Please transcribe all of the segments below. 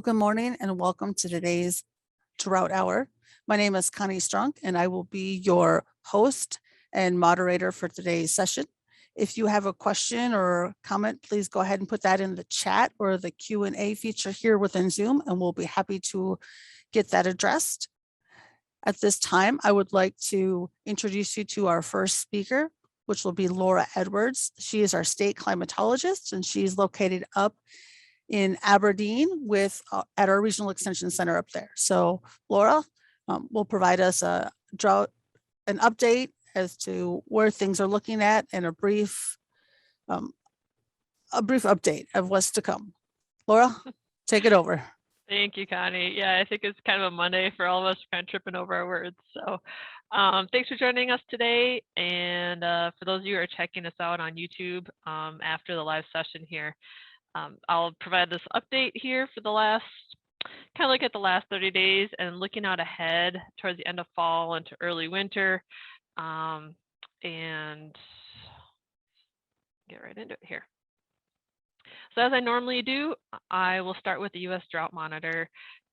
good morning and welcome to today's Drought Hour. My name is Connie Strunk and I will be your host and moderator for today's session. If you have a question or comment, please go ahead and put that in the chat or the Q&A feature here within Zoom, and we'll be happy to get that addressed. At this time, I would like to introduce you to our first speaker, which will be Laura Edwards. She is our state climatologist and she's located up in Aberdeen at our regional extension center up there. So Laura will provide us an update as to where things are looking at and a brief update of what's to come. Laura, take it over. Thank you, Connie. Yeah, I think it's kind of a Monday for all of us, kind of tripping over our words. So thanks for joining us today. And for those of you who are checking us out on YouTube after the live session here, I'll provide this update here for the last, kind of look at the last 30 days and looking out ahead towards the end of fall into early winter. And get right into it here. So as I normally do, I will start with the U.S. Drought Monitor.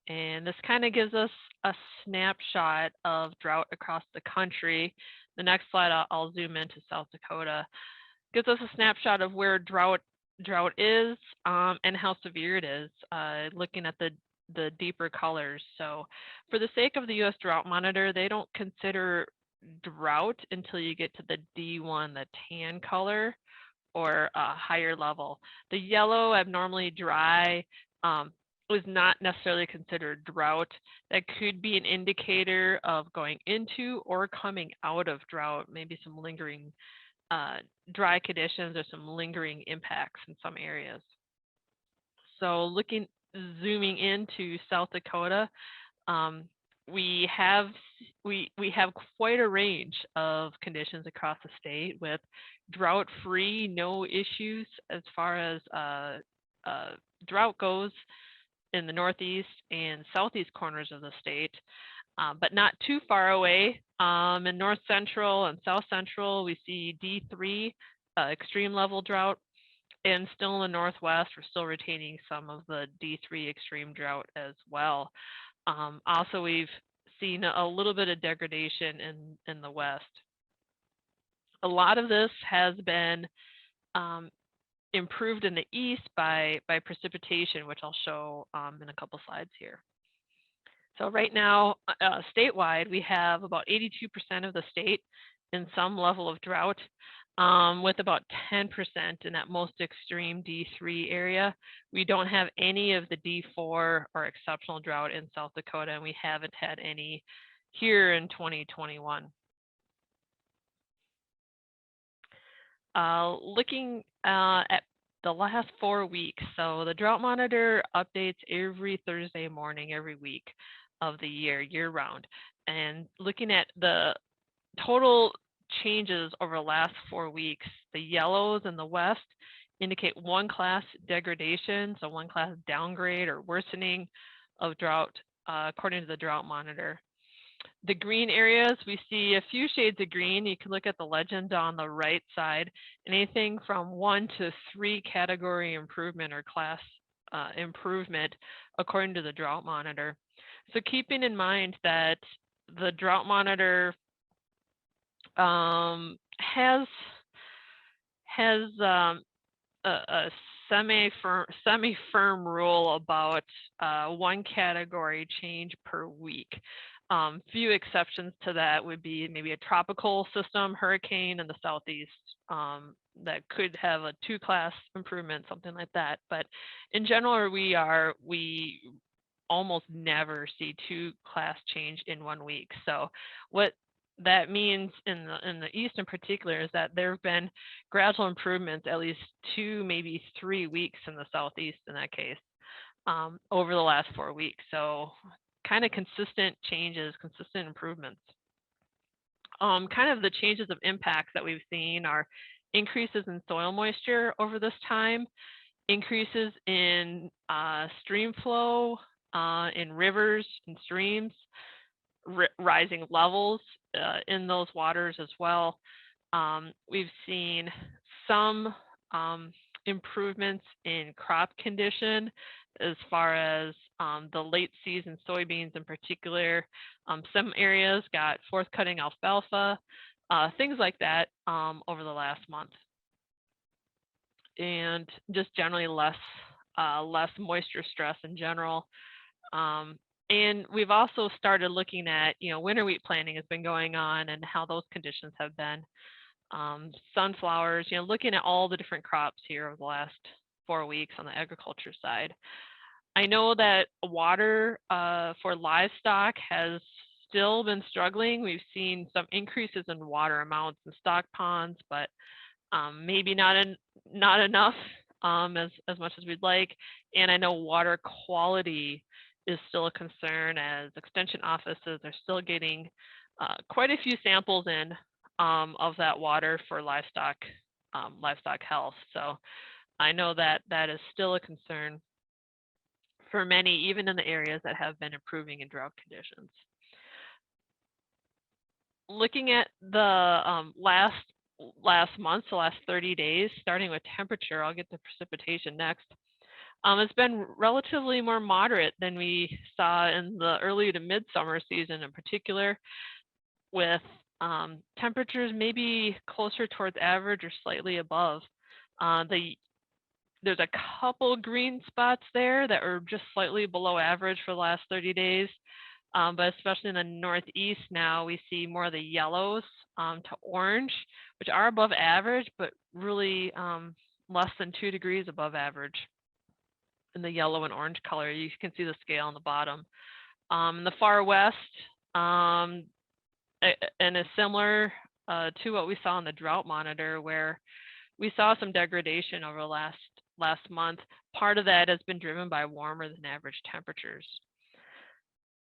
And this kind of gives us a snapshot of drought across the country. The next slide, I'll zoom into South Dakota. Gives us a snapshot of where drought is and how severe it is, looking at the deeper colors. So for the sake of the U.S. Drought Monitor, they don't consider drought until you get to the D1, the tan color, or a higher level. The yellow, abnormally dry, was not necessarily considered drought. That could be an indicator of going into or coming out of drought, maybe some lingering dry conditions or some lingering impacts in some areas. So zooming into South Dakota, we have quite a range of conditions across the state with drought-free, no issues as far as drought goes in the northeast and southeast corners of the state, but not too far away. In north central and south central, we see D3 extreme level drought, and still in the northwest, we're still retaining some of the D3 extreme drought as well. Also, we've seen a little bit of degradation in the west. A lot of this has been improved in the east by precipitation, which I'll show in a couple slides here. So right now, statewide, we have about 82% of the state in some level of drought, with about 10% in that most extreme D3 area. We don't have any of the D4 or exceptional drought in South Dakota, and we haven't had any here in 2021. Looking at the last 4 weeks, so the Drought Monitor updates every Thursday morning, every week of the year round. And looking at the total changes over the last 4 weeks, the yellows in the west indicate 1 class degradation, so 1 class downgrade or worsening of drought according to the Drought Monitor. The green areas, we see a few shades of green. You can look at the legend on the right side. Anything from 1 to 3 category improvement or class improvement according to the Drought Monitor. So keeping in mind that the Drought Monitor has a semi-firm rule about 1 category change per week. Few exceptions to that would be maybe a tropical system, hurricane in the southeast that could have a 2-class improvement, something like that. But in general, we almost never see 2-class change in 1 week. So what that means in the east in particular is that there have been gradual improvements at least 2, maybe 3 weeks in the southeast in that case over the last 4 weeks. So kind of consistent changes, consistent improvements. Kind of the changes of impacts that we've seen are increases in soil moisture over this time, increases in stream flow in rivers and streams, rising levels in those waters as well. We've seen some improvements in crop condition, as far as the late season soybeans in particular. Some areas got fourth cutting alfalfa, things like that over the last month. And just generally less moisture stress in general. And we've also started looking at, winter wheat planting has been going on and how those conditions have been. Sunflowers, looking at all the different crops here over the last 4 weeks on the agriculture side. I know that water for livestock has still been struggling. We've seen some increases in water amounts in stock ponds, but maybe not enough as much as we'd like. And I know water quality is still a concern, as extension offices are still getting quite a few samples in of that water for livestock health. So I know that that is still a concern for many, even in the areas that have been improving in drought conditions. Looking at the last month, the last 30 days, starting with temperature, I'll get to precipitation next. It's been relatively more moderate than we saw in the early to midsummer season in particular, with temperatures maybe closer towards average or slightly above. There's a couple green spots there that are just slightly below average for the last 30 days. But especially in the Northeast now, we see more of the yellows to orange, which are above average, but really less than 2 degrees above average in the yellow and orange color. You can see the scale on the bottom. In the far west, and is similar to what we saw in the Drought Monitor, where we saw some degradation over the last month. Part of that has been driven by warmer than average temperatures.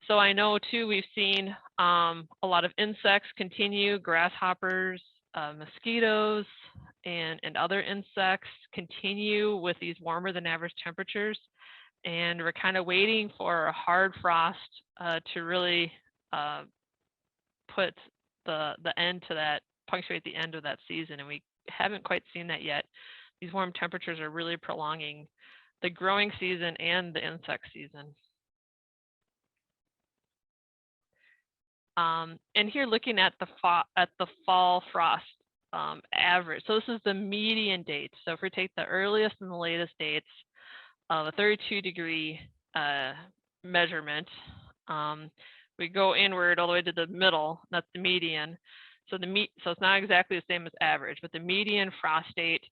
So I know too, we've seen a lot of insects continue, grasshoppers, mosquitoes, and other insects continue with these warmer than average temperatures. And we're kind of waiting for a hard frost to really put the end to that, punctuate the end of that season. And we haven't quite seen that yet. These warm temperatures are really prolonging the growing season and the insect season. And here looking at the fall frost average. So this is the median date. So if we take the earliest and the latest dates of a 32-degree measurement, we go inward all the way to the middle. That's the median. So so it's not exactly the same as average, but the median frost date,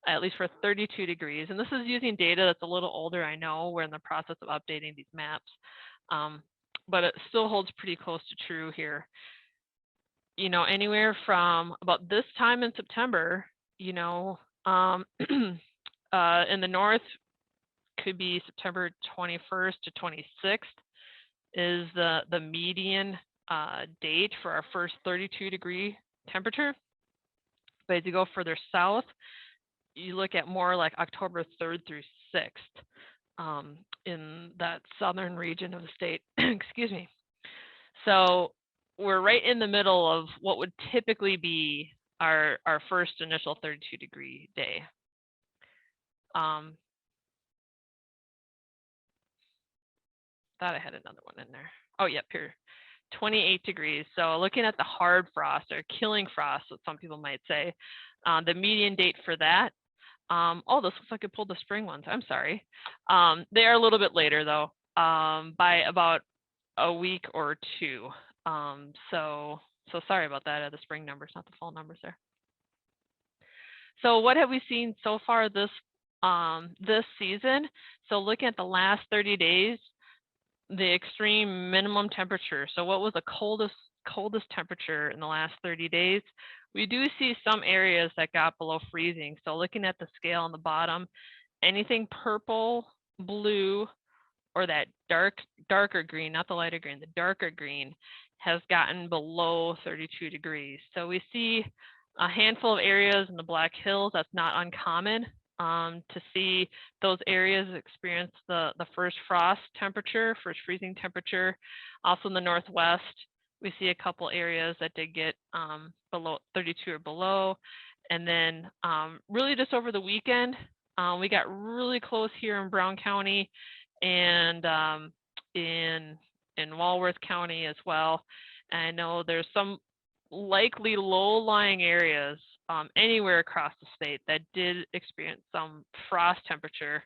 at least for 32 degrees. And this is using data that's a little older, I know. We're in the process of updating these maps. But it still holds pretty close to true here. Anywhere from about this time in September, in the north, could be September 21st to 26th is the median date for our first 32-degree temperature. But as you go further south, you look at more like October 3rd through 6th. In that southern region of the state. Excuse me. So we're right in the middle of what would typically be our first initial 32-degree day. Thought I had another one in there. Oh, yep, here. 28 degrees. So looking at the hard frost or killing frost, what some people might say, the median date for that. Oh, this looks like I pulled the spring ones. I'm sorry. They are a little bit later though, by about a week or two. So sorry about that. The spring numbers, not the fall numbers there. So what have we seen so far this season? So looking at the last 30 days, the extreme minimum temperature. So what was the coldest temperature in the last 30 days? We do see some areas that got below freezing. So looking at the scale on the bottom, anything purple, blue, or that darker green, not the lighter green, the darker green has gotten below 32 degrees. So we see a handful of areas in the Black Hills. That's not uncommon to see those areas experience the first frost temperature, first freezing temperature. Also in the Northwest, we see a couple areas that did get below 32 or below. And then really just over the weekend, we got really close here in Brown County and in Walworth County as well. And I know there's some likely low-lying areas anywhere across the state that did experience some frost temperature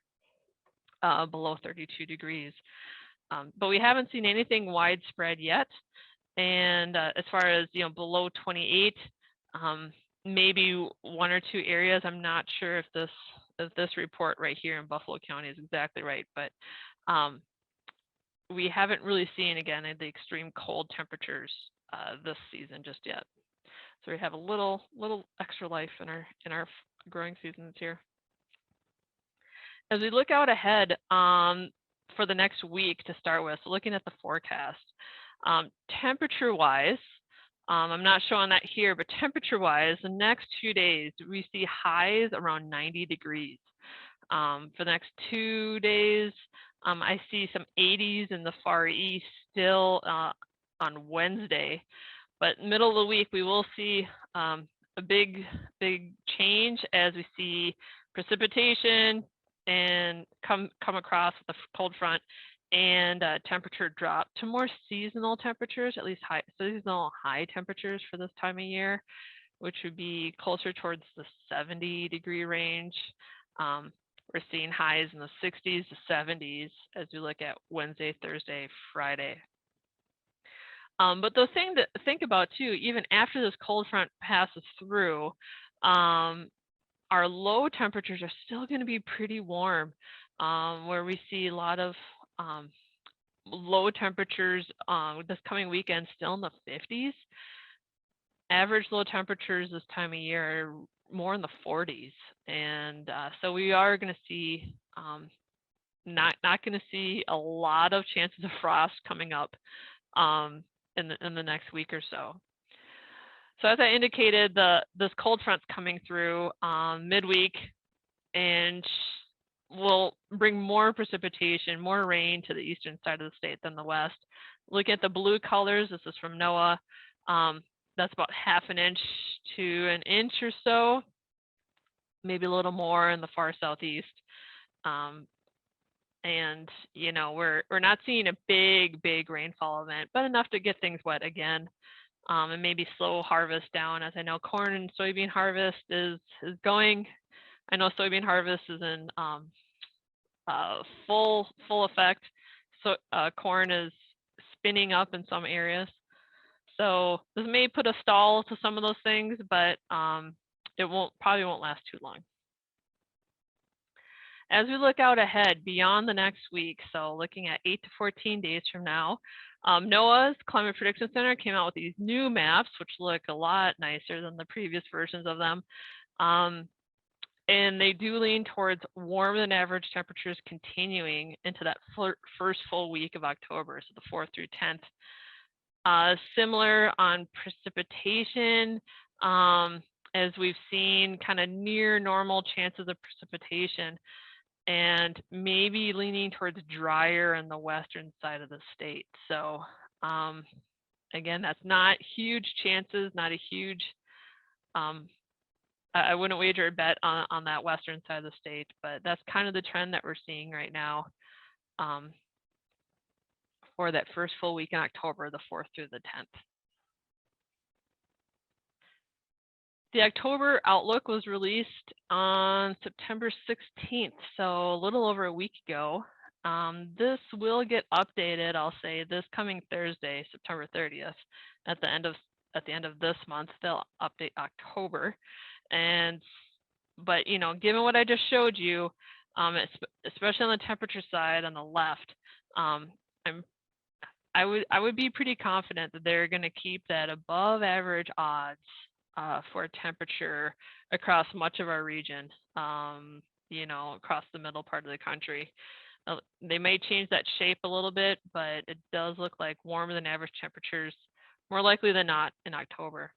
below 32 degrees. But we haven't seen anything widespread yet. And as far as, below 28, maybe one or two areas. I'm not sure if this report right here in Buffalo County is exactly right, but we haven't really seen, again, the extreme cold temperatures this season just yet. So we have a little extra life in our growing seasons here. As we look out ahead for the next week to start with, so looking at the forecast, temperature-wise, I'm not showing that here, but temperature-wise, the next 2 days, we see highs around 90 degrees. For the next 2 days, I see some 80s in the Far East still on Wednesday, but middle of the week, we will see a big change as we see precipitation and come across the cold front, and temperature drop to more seasonal temperatures, at least seasonal high temperatures for this time of year, which would be closer towards the 70-degree range. We're seeing highs in the 60s to 70s as we look at Wednesday, Thursday, Friday. But the thing to think about too, even after this cold front passes through, our low temperatures are still going to be pretty warm, where we see a lot of low temperatures this coming weekend still in the 50s. Average low temperatures this time of year are more in the 40s, and so we are going to see not going to see a lot of chances of frost coming up in the next week or so. So as I indicated, this cold front's coming through midweek, and will bring more precipitation, more rain to the eastern side of the state than the west. Looking at the blue colors, this is from NOAA. That's about ½ an inch to an inch or so, maybe a little more in the far southeast. And we're not seeing a big rainfall event, but enough to get things wet again. And maybe slow harvest down, as I know corn and soybean harvest is going. I know soybean harvest is in full effect. So corn is spinning up in some areas. So this may put a stall to some of those things, but it probably won't last too long. As we look out ahead beyond the next week, so looking at 8 to 14 days from now, NOAA's Climate Prediction Center came out with these new maps, which look a lot nicer than the previous versions of them. And they do lean towards warmer than average temperatures continuing into that first full week of October, so the 4th through 10th. Similar on precipitation, as we've seen kind of near normal chances of precipitation, and maybe leaning towards drier in the western side of the state. So again, that's not huge chances, not a huge, I wouldn't wager a bet on that western side of the state, but that's kind of the trend that we're seeing right now for that first full week in October, the 4th through the 10th. The October outlook was released on September 16th, so a little over a week ago. This will get updated, I'll say, this coming Thursday, September 30th. At the end of this month, they'll update October. But given what I just showed you, especially on the temperature side on the left, I would be pretty confident that they're going to keep that above average odds for temperature across much of our region, across the middle part of the country. They may change that shape a little bit, but it does look like warmer than average temperatures, more likely than not, in October.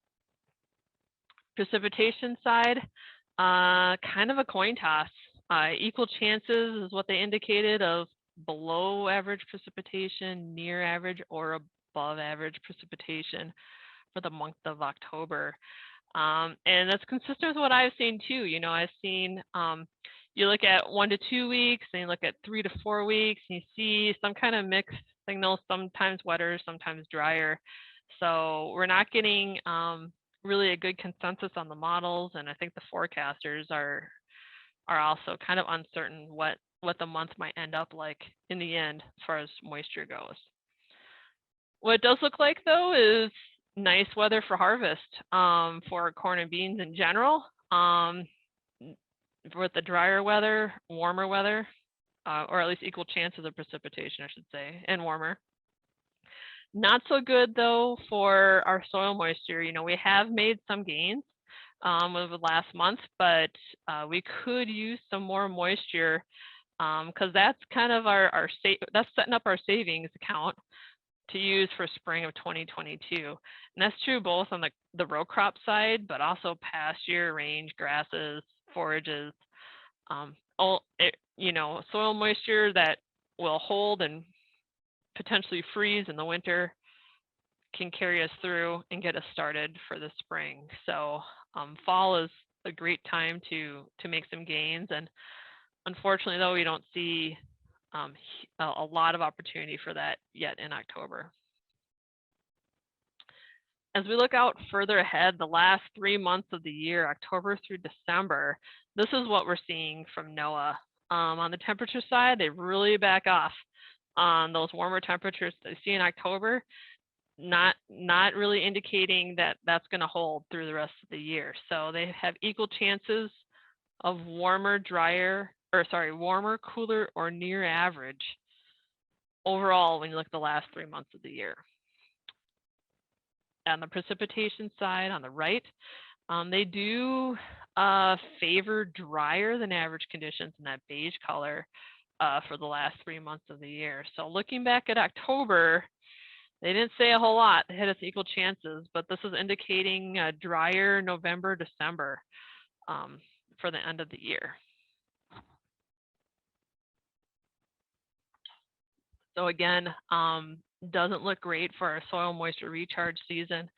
Precipitation side, kind of a coin toss. Equal chances is what they indicated of below average precipitation, near average, or above average precipitation for the month of October. And that's consistent with what I've seen too. I've seen you look at 1 to 2 weeks, and you look at 3 to 4 weeks, and you see some kind of mixed signals, sometimes wetter, sometimes drier. So we're not getting really a good consensus on the models, and I think the forecasters are also kind of uncertain what the month might end up like in the end as far as moisture goes. What it does look like, though, is nice weather for harvest for corn and beans in general. With the drier weather, warmer weather, or at least equal chances of precipitation, I should say, and warmer. Not so good, though, for our soil moisture. You know, we have made some gains over the last month, but we could use some more moisture because that's kind of that's setting up our savings account to use for spring of 2022. And that's true both on the row crop side, but also pasture, range, grasses, forages, you know, soil moisture that will hold and potentially freeze in the winter can carry us through and get us started for the spring. So fall is a great time to make some gains. And unfortunately, though, we don't see a lot of opportunity for that yet in October. As we look out further ahead, the last 3 months of the year, October through December, this is what we're seeing from NOAA. On the temperature side, they really back off on those warmer temperatures that they see in October, not really indicating that that's going to hold through the rest of the year. So they have equal chances of warmer, cooler, or near average overall when you look at the last 3 months of the year. On the precipitation side, on the right, they do favor drier than average conditions in that beige color for the last 3 months of the year. So looking back at October, they didn't say a whole lot. They had us equal chances, but this is indicating a drier November, December for the end of the year. So again, doesn't look great for our soil moisture recharge season,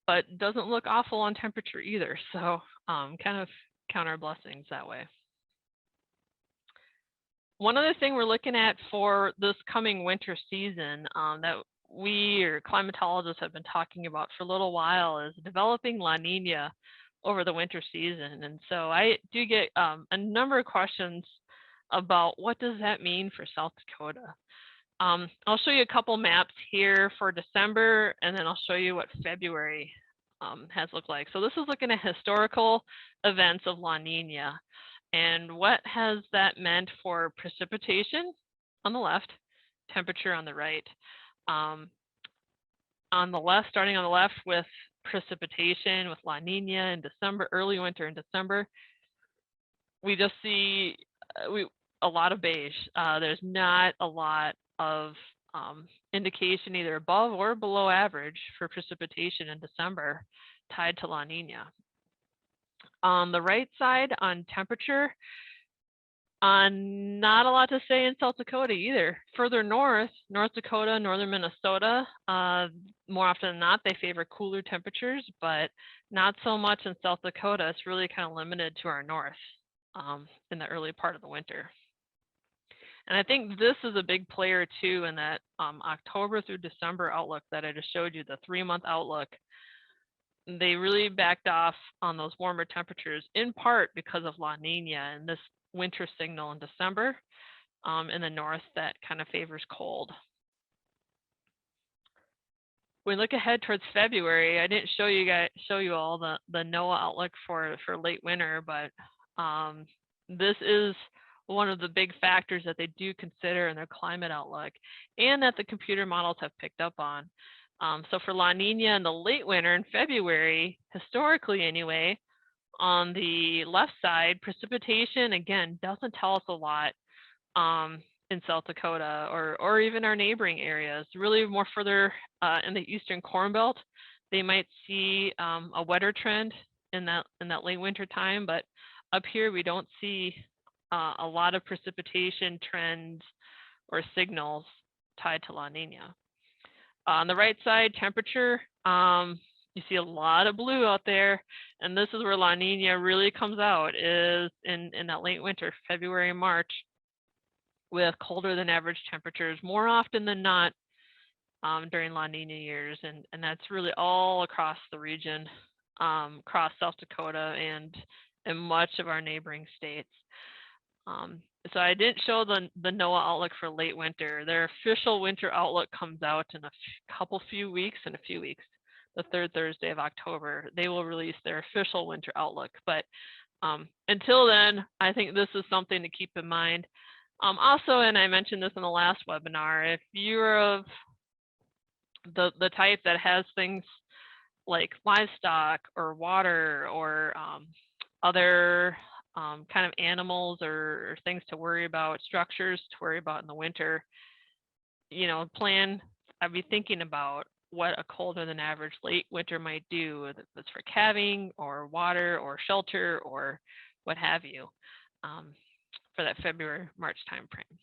but doesn't look awful on temperature either. So kind of count our blessings that way. One other thing we're looking at for this coming winter season that we or climatologists have been talking about for a little while is developing La Nina over the winter season. And so I do get a number of questions about what does that mean for South Dakota. I'll show you a couple maps here for December, and then I'll show you what February has looked like. So this is looking at historical events of La Nina. And what has that meant for precipitation on the left, temperature on the right. On the left, starting on the left with precipitation with La Nina in December, early winter in December, we just see a lot of beige. There's not a lot of indication either above or below average for precipitation in December tied to La Nina. On the right side on temperature, not a lot to say in South Dakota either. Further north, North Dakota, northern Minnesota, more often than not, they favor cooler temperatures, but not so much in South Dakota. It's really kind of limited to our north in the early part of the winter. And I think this is a big player too in that October through December outlook that I just showed you, the 3-month outlook. They really backed off on those warmer temperatures in part because of La Nina and this winter signal in December in the north that kind of favors cold. When we look ahead towards February, I didn't show you all the NOAA outlook for late winter, but this is one of the big factors that they do consider in their climate outlook and that the computer models have picked up on. So for La Nina in the late winter in February, historically anyway, on the left side, precipitation, again, doesn't tell us a lot in South Dakota or even our neighboring areas. Really more further in the eastern Corn Belt, they might see a wetter trend in that late winter time, but up here we don't see a lot of precipitation trends or signals tied to La Nina. On the right side, temperature, you see a lot of blue out there, and this is where La Nina really comes out, is in that late winter, February and March, with colder than average temperatures more often than not during La Nina years, and that's really all across the region, across South Dakota and much of our neighboring states. So I didn't show the NOAA outlook for late winter. Their official winter outlook comes out in a few weeks, the third Thursday of October. They will release their official winter outlook. But until then, I think this is something to keep in mind. Also, and I mentioned this in the last webinar, if you're of the type that has things like livestock or water or other kind of animals or things to worry about, structures to worry about in the winter, I'd be thinking about what a colder than average late winter might do, if it's for calving or water or shelter or what have you, for that February, March timeframe.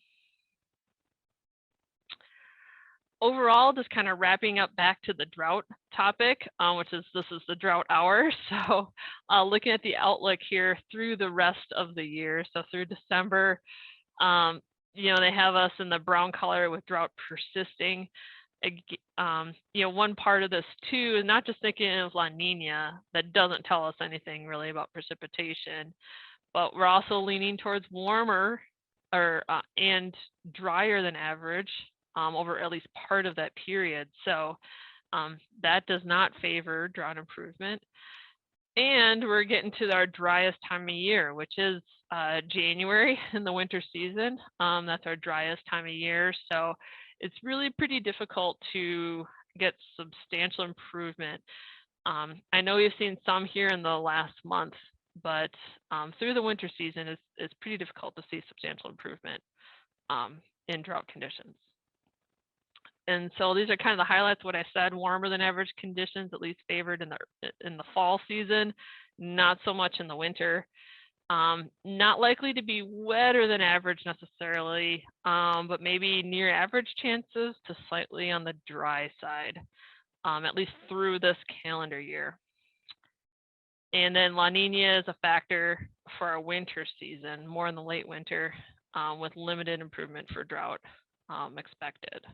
Overall, just kind of wrapping up back to the drought topic, this is the drought hour. So looking at the outlook here through the rest of the year, so through December, they have us in the brown color with drought persisting. One part of this too is not just thinking of La Nina, that doesn't tell us anything really about precipitation, but we're also leaning towards warmer and drier than average over at least part of that period. So that does not favor drought improvement. And we're getting to our driest time of year, which is January in the winter season. That's our driest time of year. So it's really pretty difficult to get substantial improvement. I know we've seen some here in the last month, but through the winter season, it's pretty difficult to see substantial improvement in drought conditions. And so these are kind of the highlights of what I said: warmer than average conditions, at least favored in the fall season, not so much in the winter. Not likely to be wetter than average necessarily, but maybe near average chances to slightly on the dry side, at least through this calendar year. And then La Nina is a factor for our winter season, more in the late winter, with limited improvement for drought expected.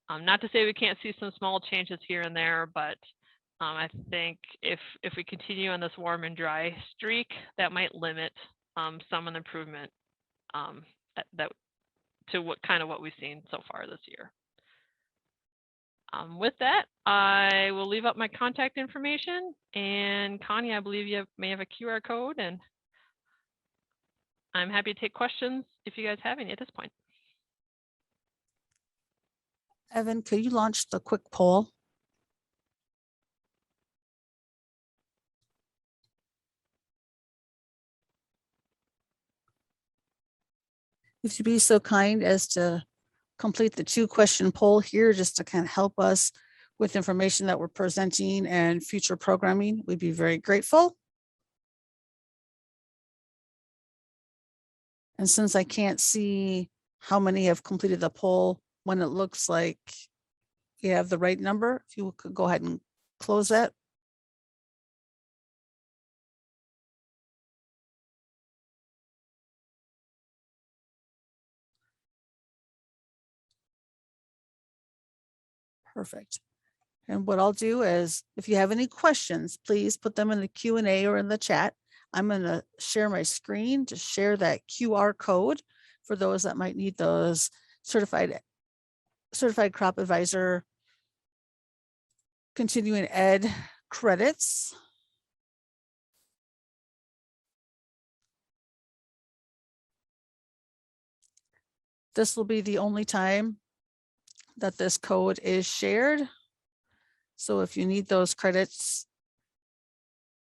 Not to say we can't see some small changes here and there, but I think if we continue on this warm and dry streak, that might limit some of the improvement to what we've seen so far this year. With that, I will leave up my contact information, and Connie, I believe you may have a QR code, and I'm happy to take questions if you guys have any at this point. Evan, could you launch the quick poll? If you'd be so kind as to complete the 2-question poll here, just to kind of help us with information that we're presenting and future programming, we'd be very grateful. And since I can't see how many have completed the poll when it looks like you have the right number, if you could go ahead and close that. Perfect. And what I'll do is, if you have any questions, please put them in the Q&A or in the chat. I'm going to share my screen to share that QR code for those that might need those certified crop advisor continuing ed credits. This will be the only time that this code is shared. So if you need those credits,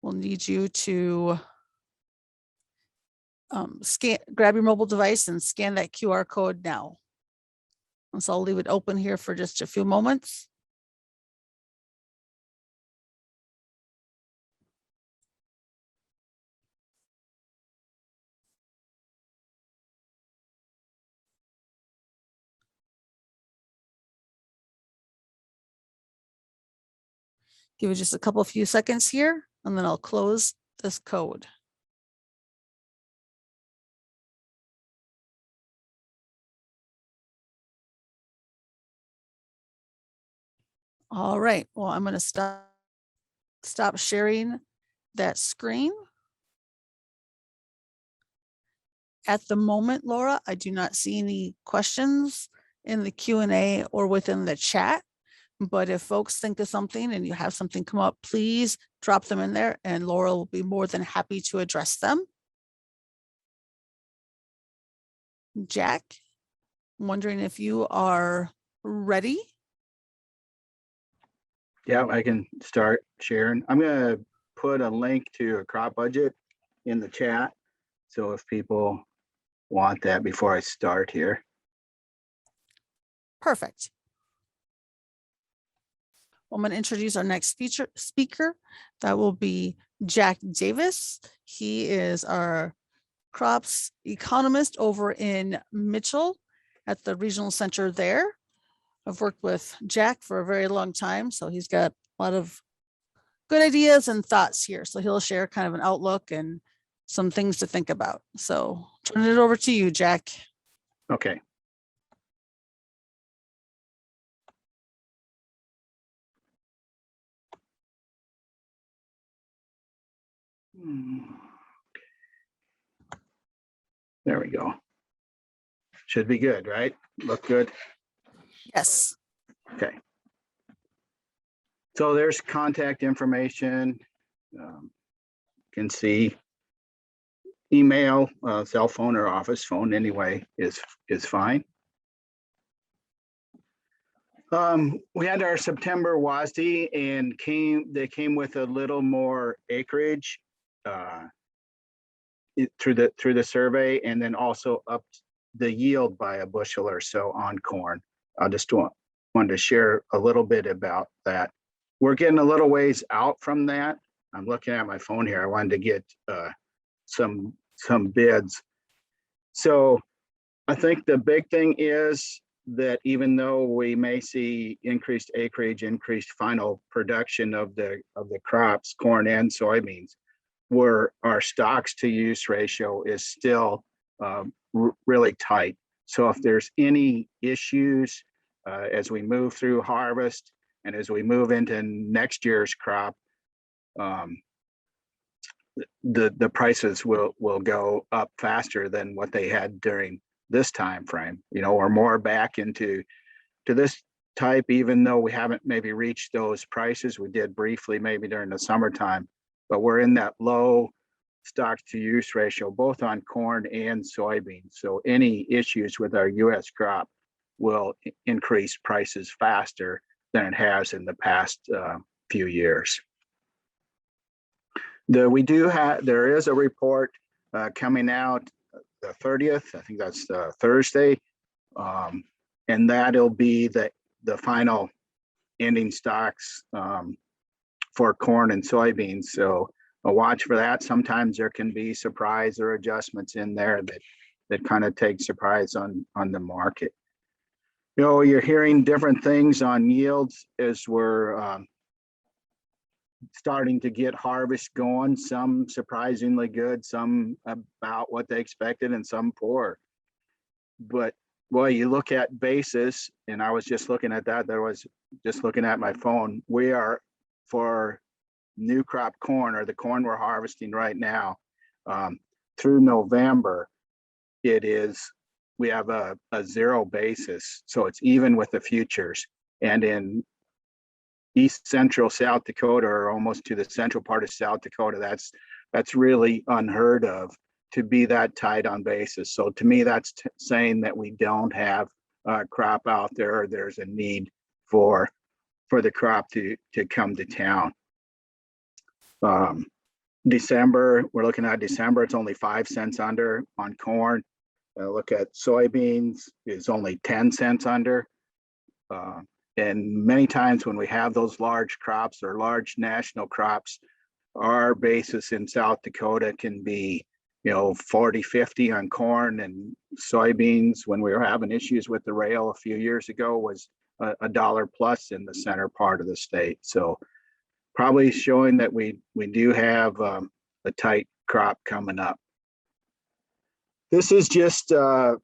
we'll need you to grab your mobile device and scan that QR code now. And so I'll leave it open here for just a few moments. Give it just a couple few seconds here, and then I'll close this code. All right, well, I'm going to stop sharing that screen. At the moment, Laura, I do not see any questions in the Q&A or within the chat. But if folks think of something and you have something come up, please drop them in there and Laura will be more than happy to address them. Jack, I'm wondering if you are ready. Yeah, I can start sharing. I'm going to put a link to a crop budget in the chat. So if people want that before I start here. Perfect. I'm going to introduce our next speaker. That will be Jack Davis. He is our crops economist over in Mitchell at the regional center there. I've worked with Jack for a very long time, so he's got a lot of good ideas and thoughts here. So he'll share kind of an outlook and some things to think about. So turn it over to you, Jack. Okay. There we go. Should be good, right? Look good. Yes. Okay. So there's contact information. Can see email, cell phone or office phone anyway is fine. We had our September WASDE and they came with a little more acreage through the survey, and then also upped the yield by a bushel or so on corn. I just wanted to share a little bit about that. We're getting a little ways out from that. I'm looking at my phone here. I wanted to get some bids. So I think the big thing is that even though we may see increased acreage, increased final production of the crops, corn and soybeans, where our stocks to use ratio is still really tight. So if there's any issues as we move through harvest and as we move into next year's crop, the prices will go up faster than what they had during this time frame. You know, we're more back into this type, even though we haven't maybe reached those prices. We did briefly maybe during the summertime, but we're in that low stocks to use ratio, both on corn and soybeans. So any issues with our US crop will increase prices faster than it has in the past few years. There is a report coming out the 30th, I think that's Thursday, and that'll be the final ending stocks for corn and soybeans. So I'll watch for that. Sometimes there can be surprise or adjustments in there that kind of take surprise on the market. You know, you're hearing different things on yields as we're starting to get harvest going, some surprisingly good, some about what they expected, and some poor. But boy, you look at basis, and I was just looking at that, just looking at my phone, we are for new crop corn, or the corn we're harvesting right now, through November, we have a zero basis. So it's even with the futures. And in East Central South Dakota, or almost to the central part of South Dakota, that's really unheard of to be that tight on basis. So to me, that's saying that we don't have a crop out there, or there's a need for the crop to come to town. December, we're looking at December, it's only 5 cents under on corn. Look at soybeans, it's only 10 cents under. And many times when we have those large crops or large national crops, our basis in South Dakota can be, 40, 50 on corn, and soybeans, when we were having issues with the rail a few years ago, was $1 plus in the center part of the state. So probably showing that we do have a tight crop coming up. This is just the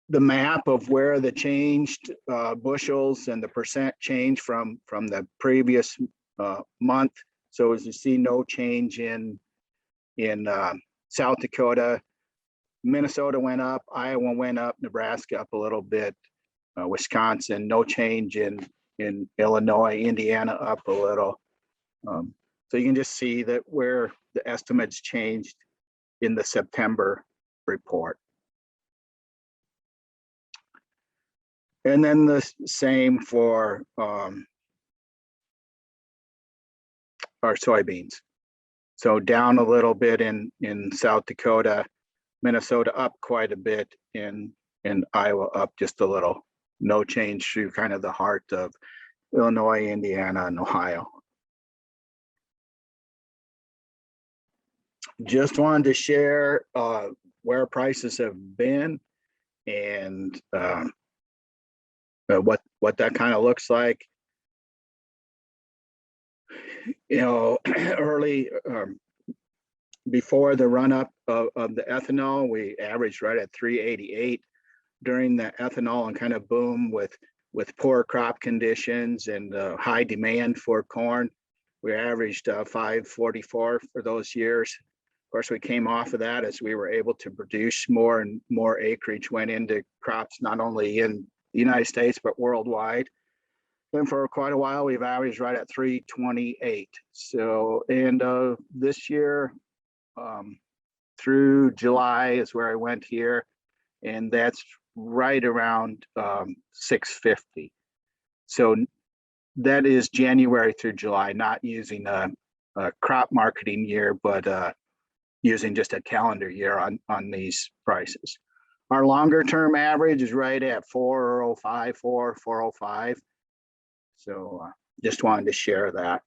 map of where the changed bushels and the percent change from the previous month. So as you see, no change in South Dakota. Minnesota went up, Iowa went up, Nebraska up a little bit, Wisconsin, no change in Illinois, Indiana up a little. So you can just see that where the estimates changed in the September report. And then the same for our soybeans. So down a little bit in South Dakota, Minnesota up quite a bit, and Iowa up just a little. No change through kind of the heart of Illinois, Indiana, and Ohio. Just wanted to share where prices have been and what that kind of looks like. You know, early before the run up of the ethanol, we averaged right at 388 during the ethanol and kind of boom with poor crop conditions and high demand for corn. We averaged 544 for those years. Of course, we came off of that as we were able to produce more and more acreage went into crops, not only in the United States, but worldwide. And for quite a while, we've averaged right at 328. So, and this year through July is where I went here, and that's right around 650. So that is January through July, not using a crop marketing year, but using just a calendar year on these prices. Our longer term average is right at 405, 405. So just wanted to share that.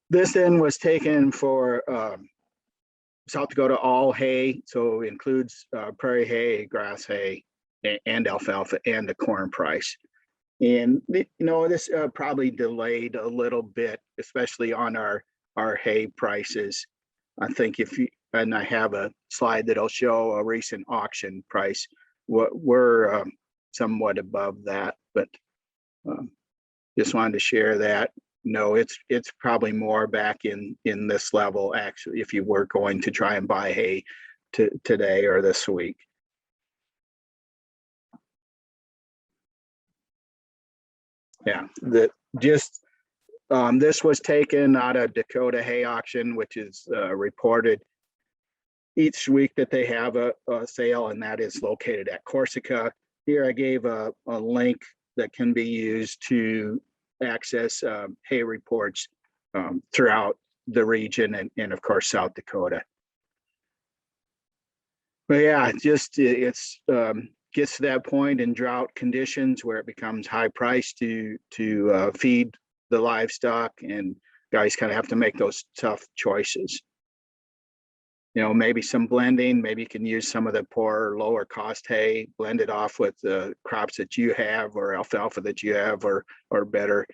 This then was taken for South Dakota all hay, so includes prairie hay, grass hay, and alfalfa, and the corn price. And you know, this probably delayed a little bit, especially on our hay prices. I think if you, and I have a slide that'll show a recent auction price, we're somewhat above that, but just wanted to share that. No, it's probably more back in this level, actually, if you were going to try and buy hay today or this week. Yeah, this was taken out of Dakota hay auction, which is reported each week that they have a sale, and that is located at Corsica. Here I gave a link that can be used to access hay reports throughout the region and of course South Dakota. But yeah, just it's gets to that point in drought conditions where it becomes high price to feed the livestock, and guys kind of have to make those tough choices. You know, maybe some blending, maybe you can use some of the poorer, lower cost hay, blend it off with the crops that you have or alfalfa that you have, or better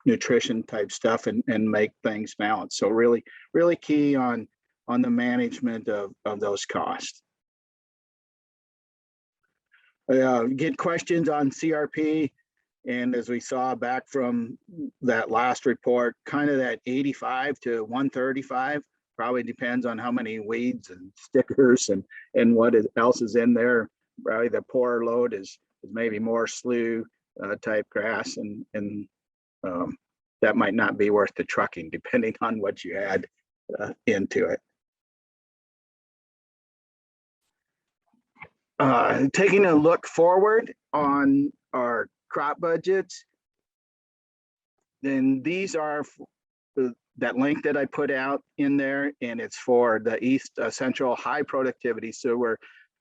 nutrition type stuff, and make things balanced. So really key on the management of those costs. Get questions on CRP, and as we saw back from that last report, kind of that 85 to 135. Probably depends on how many weeds and stickers and what else is in there. Probably the poorer load is maybe more slough type grass, and that might not be worth the trucking, depending on what you add into it. Taking a look forward on our crop budgets, then these are that link that I put out in there, and it's for the East Central high productivity. So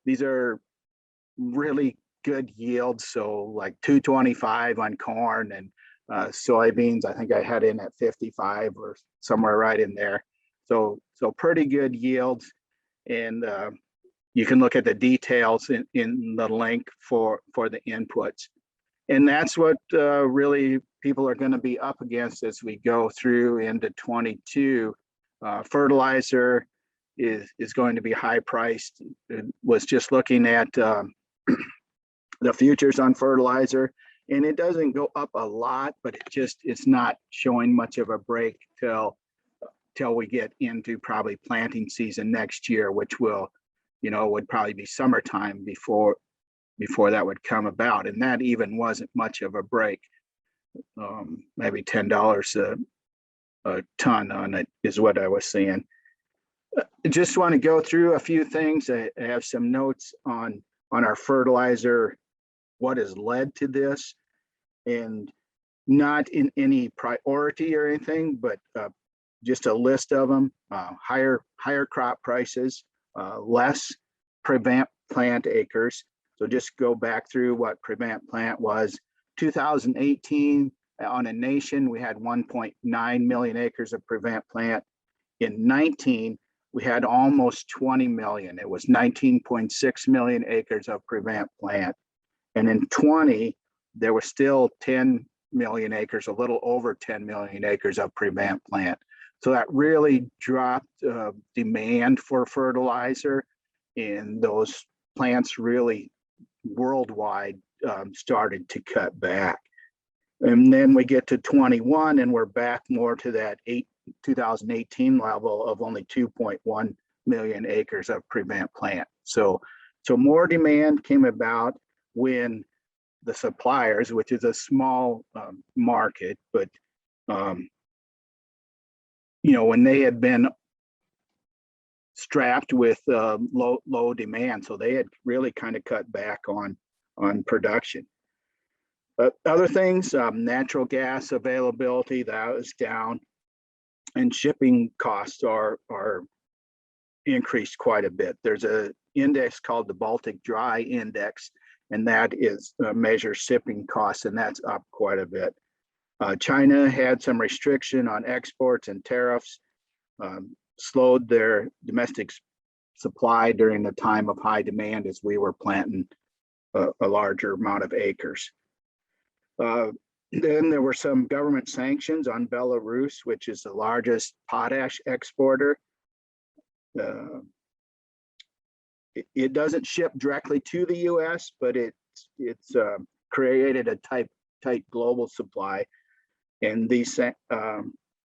these are really good yields. So like 225 on corn, and soybeans, I think I had in at 55 or somewhere right in there. So pretty good yields, and you can look at the details in the link for the inputs. And that's what really people are going to be up against as we go through into 22. Fertilizer is going to be high priced. It was just looking at the futures on fertilizer, and it doesn't go up a lot, but it's not showing much of a break till we get into probably planting season next year, which will, would probably be summertime before that would come about. And that even wasn't much of a break. Maybe $10 a ton on it is what I was seeing. I just want to go through a few things. I have some notes on our fertilizer, what has led to this, and not in any priority or anything, but just a list of them. Higher crop prices, less prevent plant acres. So just go back through what prevent plant was. 2018 on a nation, we had 1.9 million acres of prevent plant. In 19, we had almost 20 million. It was 19.6 million acres of prevent plant. And in 20, there was still 10 million acres, a little over 10 million acres of prevent plant. So that really dropped demand for fertilizer, and those plants really worldwide started to cut back. And then we get to 21 and we're back more to that 2018 level of only 2.1 million acres of prevent plant. So more demand came about when the suppliers, which is a small market, but when they had been strapped with low demand, so they had really kind of cut back on production. But other things, natural gas availability, that was down, and shipping costs are increased quite a bit. There's a index called the Baltic Dry Index, and that is measures shipping costs, and that's up quite a bit. China had some restriction on exports and tariffs, slowed their domestic supply during the time of high demand as we were planting a larger amount of acres. Then there were some government sanctions on Belarus, which is the largest potash exporter. It doesn't ship directly to the U.S., but it's created a tight global supply, and these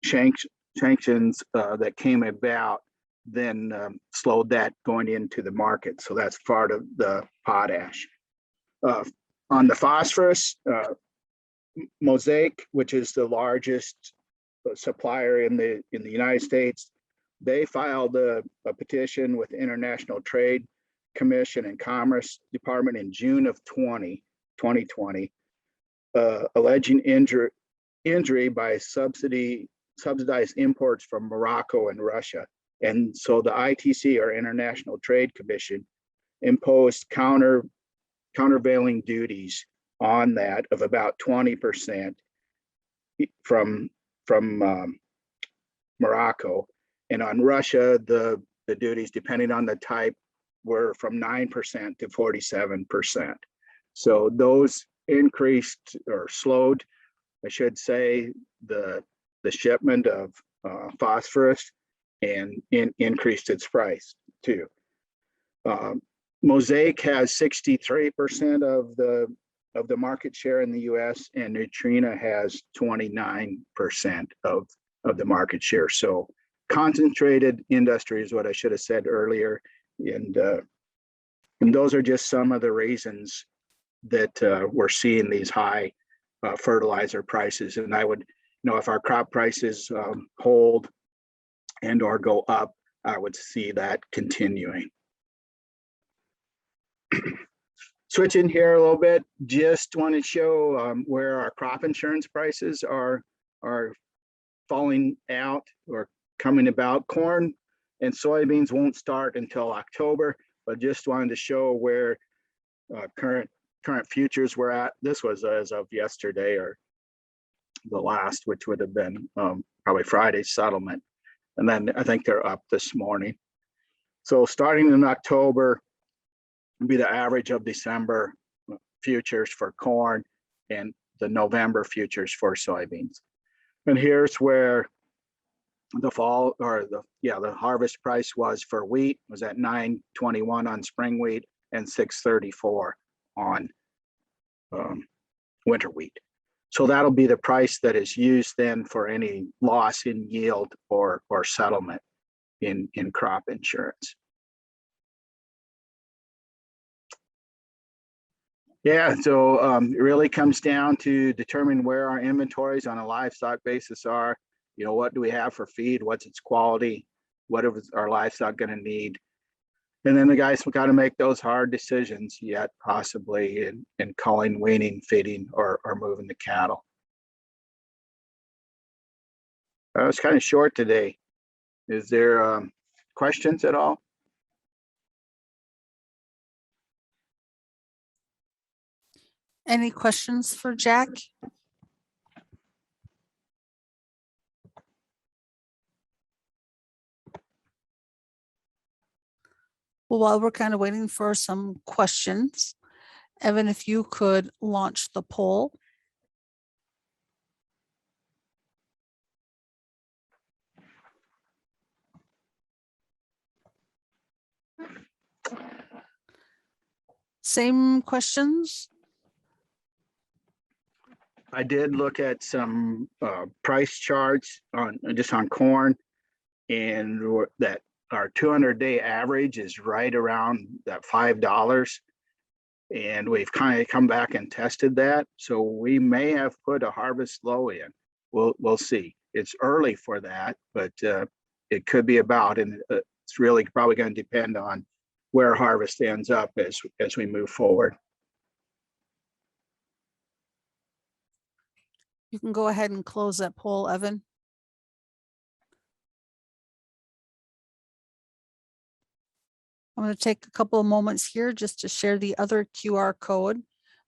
sanctions that came about then slowed that going into the market. So that's part of the potash. On the phosphorus, Mosaic, which is the largest supplier in the United States, they filed a petition with the International Trade Commission and Commerce Department in June of 2020, alleging injury by subsidized imports from Morocco and Russia. And so the ITC, or International Trade Commission, imposed countervailing duties on that of about 20% from Morocco, and on Russia the duties, depending on the type, were from 9% to 47%. So those increased or slowed, I should say, the shipment of phosphorus, and increased its price too. Mosaic has 63% of the market share in the U.S., and Neutrina has 29% of the market share. So concentrated industry is what I should have said earlier, and those are just some of the reasons that we're seeing these high fertilizer prices. And I would, if our crop prices hold and or go up, I would see that continuing. Switching here a little bit, just want to show where our crop insurance prices are falling out or coming about. Corn and soybeans won't start until October, but just wanted to show where current futures were at. This was as of yesterday, or the last, which would have been probably Friday's settlement. And then I think they're up this morning. So starting in October, be the average of December futures for corn, and the November futures for soybeans. And here's where the fall or the harvest price was for wheat was at $9.21 on spring wheat and $6.34 on winter wheat. So that'll be the price that is used then for any loss in yield or settlement in crop insurance. Yeah, so it really comes down to determine where our inventories on a livestock basis are. You know, what do we have for feed? What's its quality? What is our livestock going to need? And then the guys have got to make those hard decisions yet, possibly in culling, weaning, feeding, or moving the cattle. It's kind of short today. Is there questions at all? Any questions for Jack? Well, while we're kind of waiting for some questions, Evan, if you could launch the poll. Same questions? I did look at some price charts on corn, and that our 200-day average is right around that $5. And we've kind of come back and tested that. So we may have put a harvest low in. We'll see. It's early for that, but it could be about, and it's really probably going to depend on where harvest ends up as we move forward. You can go ahead and close that poll, Evan. I'm going to take a couple of moments here just to share the other QR code.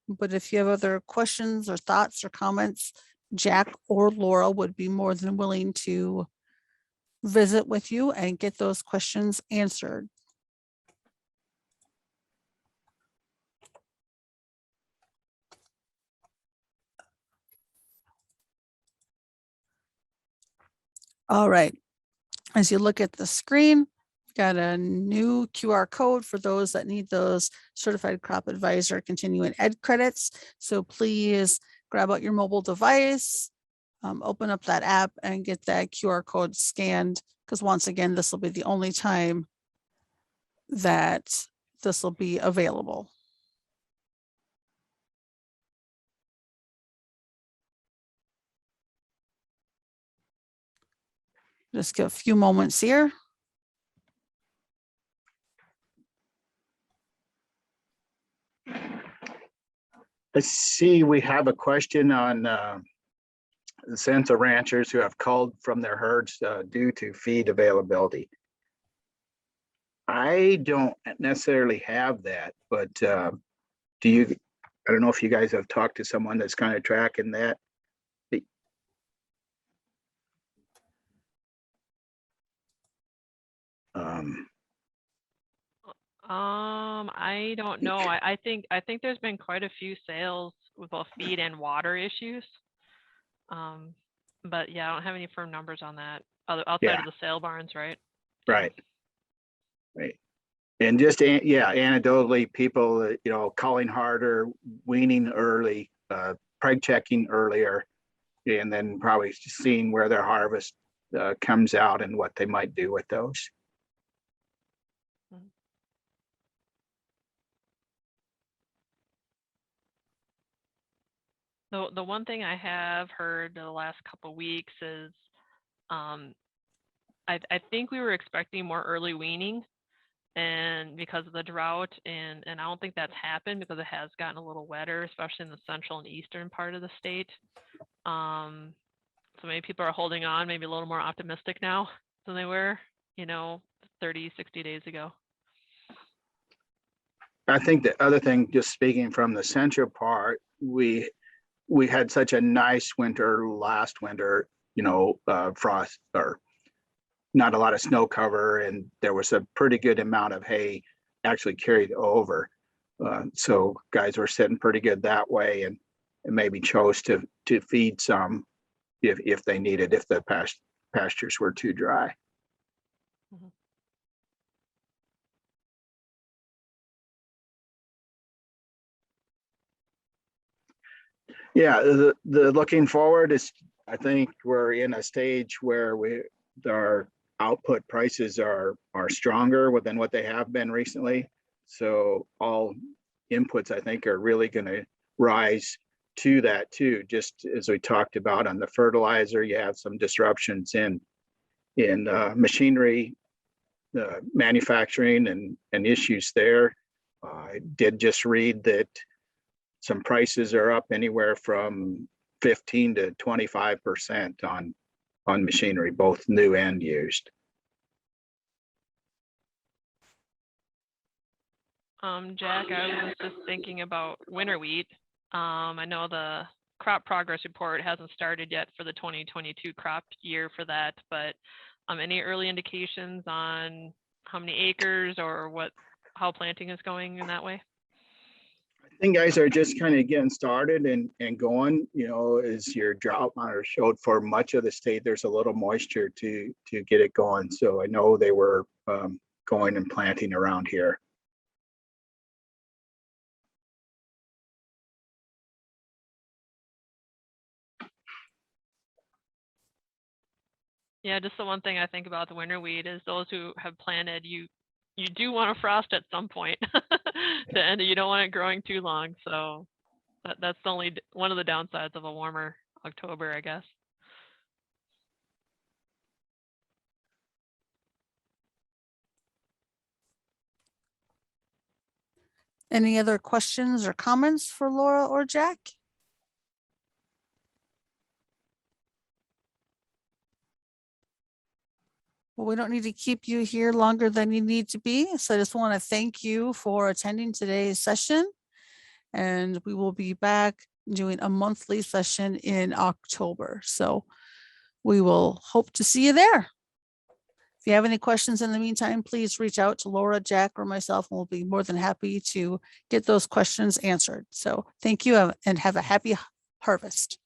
But if you have other questions or thoughts or comments, Jack or Laura would be more than willing to visit with you and get those questions answered. All right. As you look at the screen, got a new QR code for those that need those certified crop advisor continuing ed credits. So please grab out your mobile device, open up that app and get that QR code scanned. Because once again, this will be the only time that this will be available. Just give a few moments here. Let's see, we have a question on the sense of ranchers who have culled from their herds due to feed availability. I don't necessarily have that, but do you? I don't know if you guys have talked to someone that's kind of tracking that. I don't know. I think there's been quite a few sales with both feed and water issues. But yeah, I don't have any firm numbers on that outside of the sale barns, right? Right. Right. And just anecdotally, people culling harder, weaning early, preg checking earlier, and then probably seeing where their harvest comes out and what they might do with those. The one thing I have heard the last couple of weeks is I think we were expecting more early weaning, and because of the drought, and I don't think that's happened because it has gotten a little wetter, especially in the central and eastern part of the state. So maybe people are holding on, maybe a little more optimistic now than they were, 30, 60 days ago. I think the other thing, just speaking from the central part, we had such a nice winter last winter, frost or not a lot of snow cover, and there was a pretty good amount of hay actually carried over. So guys were sitting pretty good that way. And maybe chose to feed some if they needed, if the pastures were too dry. Mhm. Yeah, the looking forward is, I think we're in a stage where our output prices are stronger than what they have been recently. So all inputs, I think, are really going to rise to that too. Just as we talked about on the fertilizer, you have some disruptions in machinery, manufacturing, and issues there. I did just read that some prices are up anywhere from 15 to 25% on machinery, both new and used. Jack, I was just thinking about winter wheat. I know the crop progress report hasn't started yet for the 2022 crop year for that, but any early indications on how many acres or how planting is going in that way? I think guys are just kind of getting started and going, as your drought monitor showed, for much of the state, there's a little moisture to get it going. So I know they were going and planting around here. Yeah, just the one thing I think about the winter wheat is those who have planted, you do want a frost at some point to end it. You don't want it growing too long. So that's only one of the downsides of a warmer October, I guess. Any other questions or comments for Laura or Jack? Well, we don't need to keep you here longer than you need to be. So I just want to thank you for attending today's session. And we will be back doing a monthly session in October. So we will hope to see you there. If you have any questions in the meantime, please reach out to Laura, Jack, or myself, and we'll be more than happy to get those questions answered. So thank you and have a happy harvest.